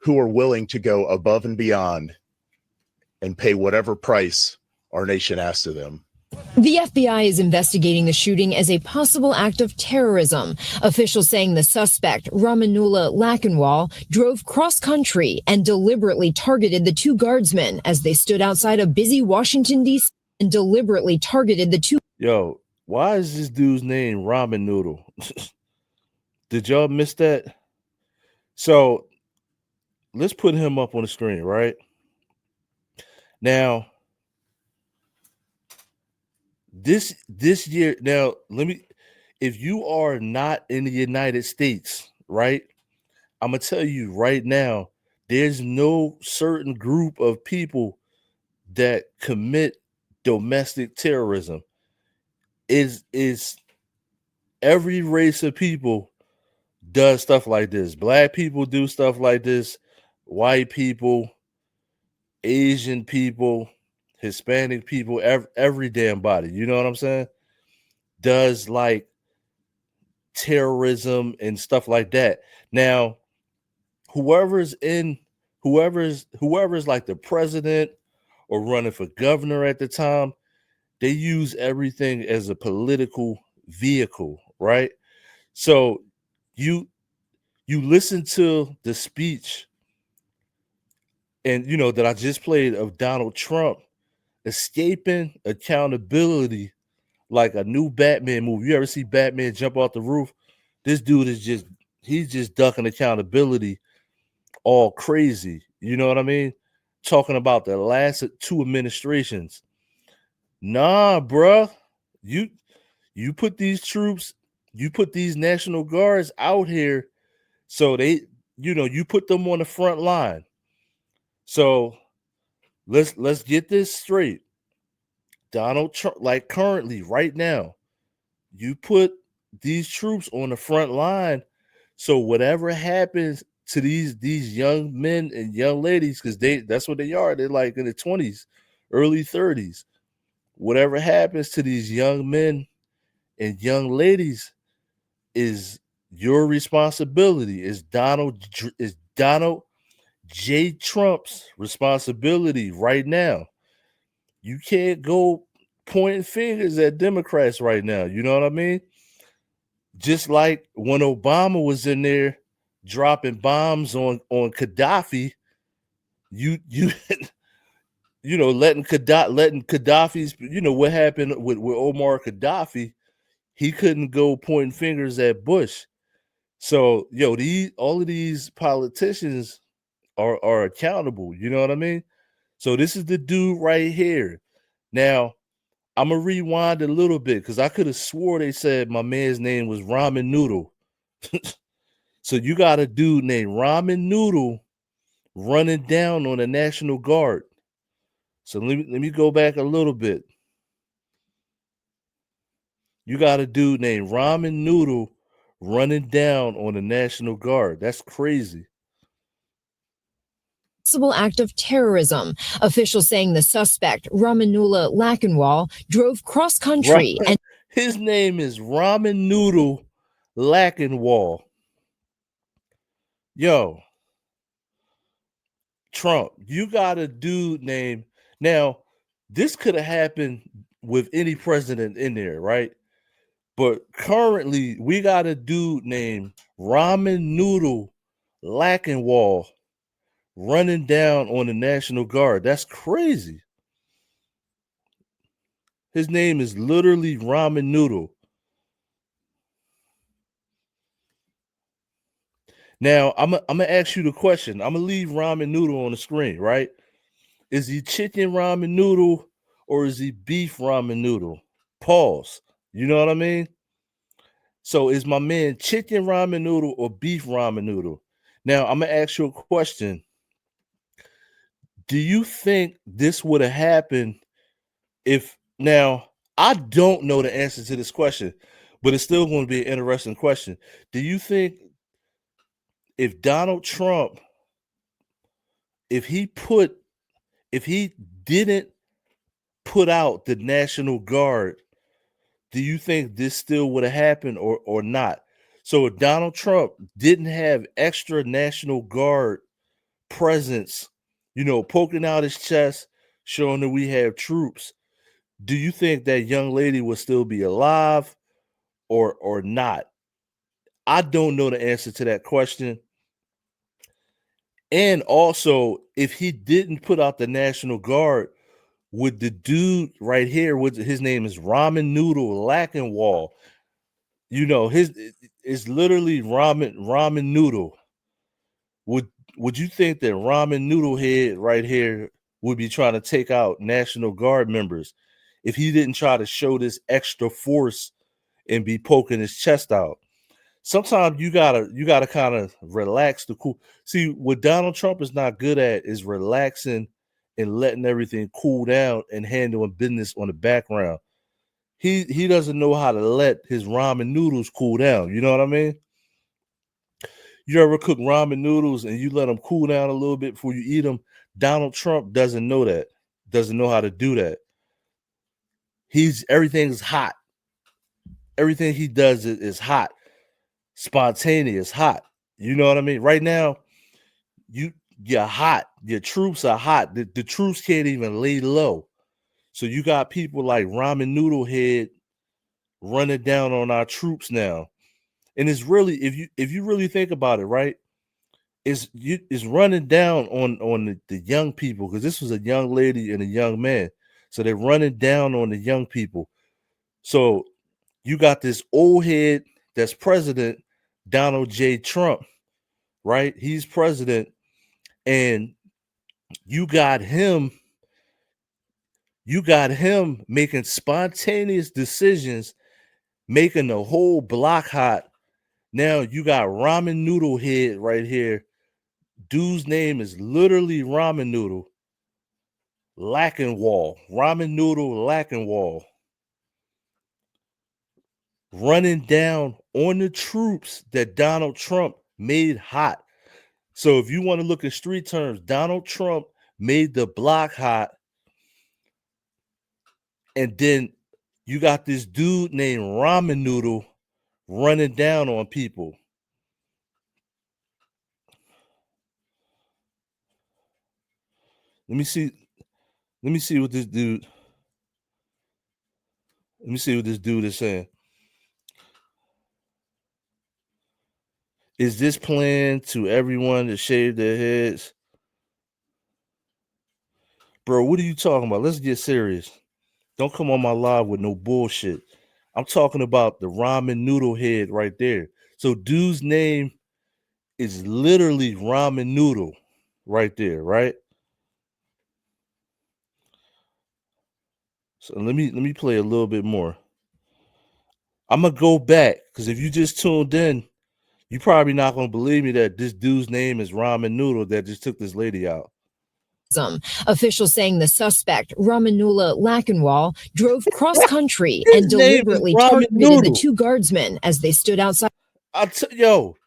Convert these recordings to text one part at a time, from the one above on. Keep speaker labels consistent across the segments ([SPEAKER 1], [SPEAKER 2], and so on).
[SPEAKER 1] who are willing to go above and beyond and pay whatever price our nation asks of them.
[SPEAKER 2] The FBI is investigating the shooting as a possible act of terrorism. Officials saying the suspect, Ramanullah Lakanwal, drove cross-country and deliberately targeted the two guardsmen as they stood outside a busy Washington, D.C. and deliberately targeted the two.
[SPEAKER 3] Yo, why is this dude's name Ramen Noodle? Did y'all miss that? So let's put him up on the screen, right? Now, this year, now let me, if you are not in the United States, right? I'm gonna tell you right now, there's no certain group of people that commit domestic terrorism. Is every race of people does stuff like this. Black people do stuff like this, white people, Asian people, Hispanic people, every damn body, you know what I'm saying? Does like terrorism and stuff like that. Now, whoever's like the president or running for governor at the time, they use everything as a political vehicle, right? So you listen to the speech and you know that I just played of Donald Trump escaping accountability like a new Batman movie. You ever see Batman jump off the roof? This dude is he's just ducking accountability all crazy. You know what I mean? Talking about the last two administrations. Nah, bruh. You put these troops, you put these National Guards out here so they, you know, you put them on the front line. So let's get this straight. Donald Trump, like currently, right now, you put these troops on the front line. So whatever happens to these young men and young ladies, because that's what they are. They're like in their 20s, early 30s. Whatever happens to these young men and young ladies is your responsibility. Is Donald J. Trump's responsibility right now. You can't go pointing fingers at Democrats right now. You know what I mean? Just like when Obama was in there dropping bombs on Gaddafi, you you know, letting Gaddafi's, you know, what happened with Omar Gaddafi, he couldn't go pointing fingers at Bush. So, yo, all of these politicians are accountable. You know what I mean? So this is the dude right here. Now, I'm gonna rewind a little bit because I could have swore they said my man's name was Ramen Noodle. So you got a dude named Ramen Noodle running down on the National Guard. So let me go back a little bit. You got a dude named Ramen Noodle running down on the National Guard. That's crazy.
[SPEAKER 2] Possible act of terrorism. Officials saying the suspect, Ramanullah Lakanwal, drove cross-country and
[SPEAKER 3] his name is Ramen Noodle Lakanwal. Yo, Trump, you got a dude named, now this could have happened with any president in there, right? But currently we got a dude named Ramen Noodle Lakanwal running down on the National Guard. That's crazy. His name is literally Ramen Noodle. Now, I'm gonna ask you the question. I'm gonna leave Ramen Noodle on the screen, right? Is he chicken ramen noodle or is he beef ramen noodle? Pause. You know what I mean? So is my man chicken ramen noodle or beef ramen noodle? Now, I'm gonna ask you a question. Do you think this would have happened if, now, I don't know the answer to this question, but it's still going to be an interesting question. Do you think if Donald Trump, if he didn't put out the National Guard, do you think this still would have happened or not? So if Donald Trump didn't have extra National Guard presence, poking out his chest, showing that we have troops, do you think that young lady will still be alive or not? I don't know the answer to that question. And also, if he didn't put out the National Guard, would the dude right here, his name is Ramen Noodle Lackenwall, his it's literally ramen noodle. Would you think that Ramen Noodle Head right here would be trying to take out National Guard members if he didn't try to show this extra force and be poking his chest out? Sometimes you gotta kind of relax the cool. See, what Donald Trump is not good at is relaxing and letting everything cool down and handling business on the background. He doesn't know how to let his ramen noodles cool down. You know what I mean? You ever cook ramen noodles and you let them cool down a little bit before you eat them? Donald Trump doesn't know that. Doesn't know how to do that. Everything's hot. Everything he does is hot, spontaneous, hot. You know what I mean? Right now, you're hot. Your troops are hot. The troops can't even lay low. So you got people like Ramen Noodle Head running down on our troops now. And it's really, if you really think about it, right? It's running down on the young people, because this was a young lady and a young man. So they're running down on the young people. So you got this old head that's president, Donald J. Trump, right? He's president, and you got him making spontaneous decisions, making the whole block hot. Now you got Ramen Noodle Head right here. Dude's name is literally Ramen Noodle Lackenwall. Ramen Noodle Lackenwall. Running down on the troops that Donald Trump made hot. So if you want to look at street terms, Donald Trump made the block hot. And then you got this dude named Ramen Noodle running down on people. Let me see what this dude. Let me see what this dude is saying. Is this plan to everyone to shave their heads? Bro, what are you talking about? Let's get serious. Don't come on my live with no bullshit. I'm talking about the Ramen Noodle Head right there. So dude's name is literally Ramen Noodle right there, right? So let me play a little bit more. I'm gonna go back, because if you just tuned in, you're probably not gonna believe me that this dude's name is Ramen Noodle that just took this lady out.
[SPEAKER 2] Officials saying the suspect, Ramanula Lackenwall, drove cross-country and deliberately targeted the two guardsmen as they stood outside.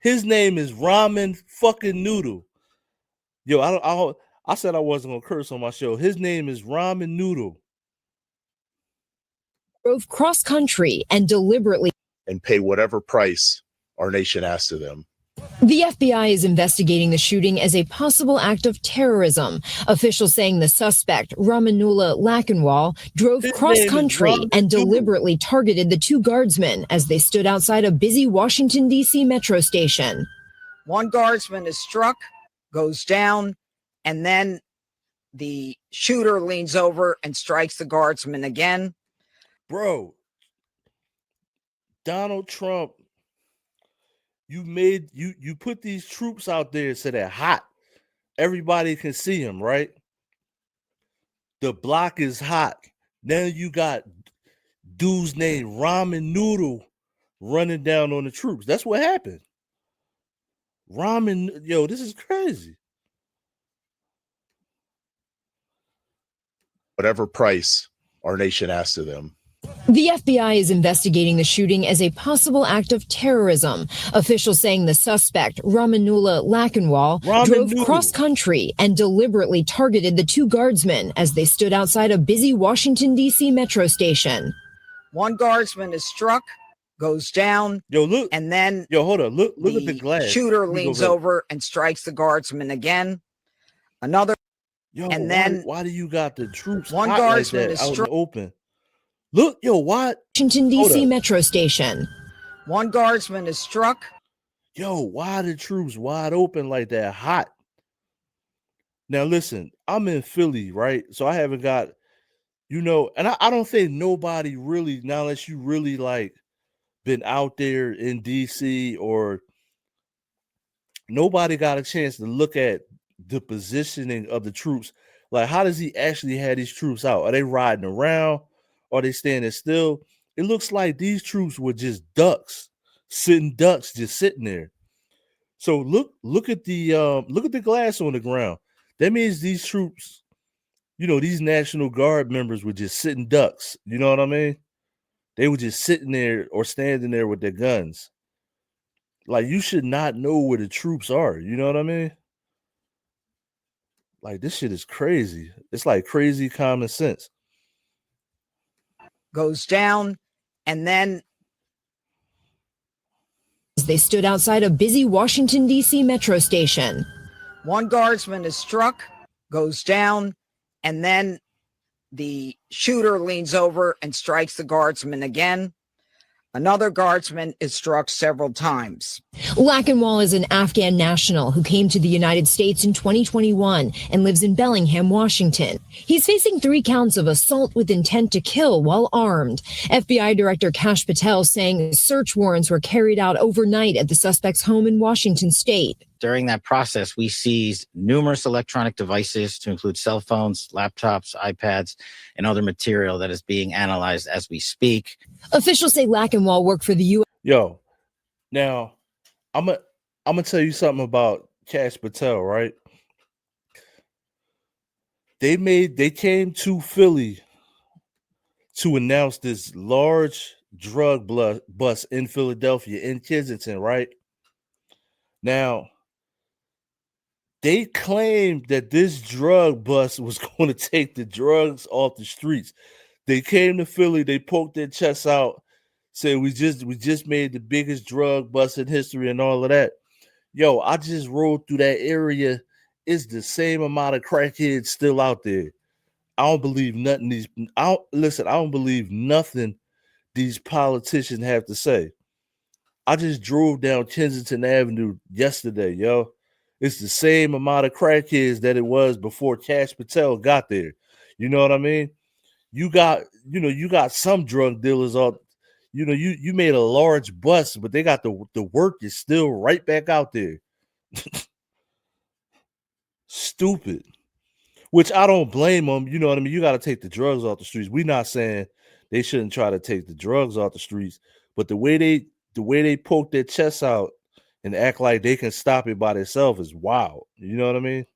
[SPEAKER 3] His name is Ramen fucking Noodle. Yo, I said I wasn't gonna curse on my show. His name is Ramen Noodle.
[SPEAKER 2] Drove cross-country and deliberately
[SPEAKER 1] and pay whatever price our nation asks of them.
[SPEAKER 2] The FBI is investigating the shooting as a possible act of terrorism. Officials saying the suspect, Ramanula Lackenwall, drove cross-country and deliberately targeted the two guardsmen as they stood outside a busy Washington, D.C. metro station.
[SPEAKER 4] One guardsman is struck, goes down, and then the shooter leans over and strikes the guardsman again.
[SPEAKER 3] Bro, Donald Trump, you put these troops out there so they're hot. Everybody can see them, right? The block is hot. Now you got dudes named Ramen Noodle running down on the troops. That's what happened. Yo, this is crazy.
[SPEAKER 1] Whatever price our nation asks of them.
[SPEAKER 2] The FBI is investigating the shooting as a possible act of terrorism. Officials saying the suspect, Ramanula Lackenwall, drove cross-country and deliberately targeted the two guardsmen as they stood outside a busy Washington, D.C. metro station.
[SPEAKER 4] One guardsman is struck, goes down,
[SPEAKER 3] look,
[SPEAKER 4] and then
[SPEAKER 3] hold on, look at the glass.
[SPEAKER 4] Shooter leans over and strikes the guardsman again. Another,
[SPEAKER 3] Yo,
[SPEAKER 4] and then
[SPEAKER 3] why do you got the troops
[SPEAKER 4] one
[SPEAKER 3] hot like
[SPEAKER 4] guardsman
[SPEAKER 3] that
[SPEAKER 4] is
[SPEAKER 3] out in the
[SPEAKER 4] struck.
[SPEAKER 3] open? Look, yo, what?
[SPEAKER 2] Washington,
[SPEAKER 3] Hold
[SPEAKER 2] D.C.
[SPEAKER 3] up.
[SPEAKER 2] metro station.
[SPEAKER 4] One guardsman is struck.
[SPEAKER 3] Yo, why the troops wide open like that hot? Now listen, I'm in Philly, right? So I haven't got, and I don't think nobody really, now unless you really like been out there in DC, or nobody got a chance to look at the positioning of the troops. Like, how does he actually have these troops out? Are they riding around? Are they standing still? It looks like these troops were just ducks, just sitting there. So look at the glass on the ground. That means these troops, these National Guard members were just sitting ducks. You know what I mean? They were just sitting there or standing there with their guns. Like, you should not know where the troops are. You know what I mean? Like, this shit is crazy. It's like crazy common sense.
[SPEAKER 4] Goes down, and then
[SPEAKER 2] They stood outside a busy Washington, D.C. metro station.
[SPEAKER 4] one guardsman is struck, goes down, and then the shooter leans over and strikes the guardsman again. Another guardsman is struck several times.
[SPEAKER 2] Lachenwall is an Afghan national who came to the United States in 2021 and lives in Bellingham, Washington. He's facing 3 counts of assault with intent to kill while armed. FBI Director Kash Patel saying search warrants were carried out overnight at the suspect's home in Washington state.
[SPEAKER 5] During that process, we seized numerous electronic devices to include cell phones, laptops, iPads, and other material that is being analyzed as we speak.
[SPEAKER 2] Officials say Lachenwall worked for the U.S.
[SPEAKER 3] Yo, now I'm gonna tell you something about Kash Patel, right? They came to Philly to announce this large drug bust in Philadelphia, in Kensington, right? Now, they claimed that this drug bust was going to take the drugs off the streets. They came to Philly, they poked their chests out, said we just made the biggest drug bust in history and all of that. Yo, I just rode through that area. It's the same amount of crackheads still out there. I don't believe nothing I don't believe nothing these politicians have to say. I just drove down Kensington Avenue yesterday, yo. It's the same amount of crackheads that it was before Kash Patel got there. You know what I mean? You got some drug dealers out. You made a large bust, but they got the work is still right back out there. Stupid. Which I don't blame them. You know what I mean? You got to take the drugs off the streets. We're not saying they shouldn't try to take the drugs off the streets, but the way they poke their chests out and act like they can stop it by themselves is wild. You know what I mean?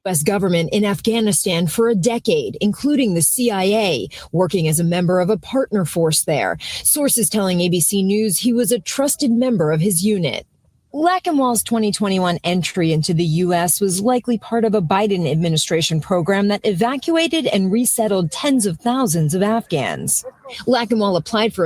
[SPEAKER 2] U.S. government in Afghanistan for a decade, including the CIA, working as a member of a partner force there. Sources telling ABC News he was a trusted member of his unit. Lachenwall's 2021 entry into the U.S. was likely part of a Biden administration program that evacuated and resettled tens of thousands of Afghans. Lachenwall applied for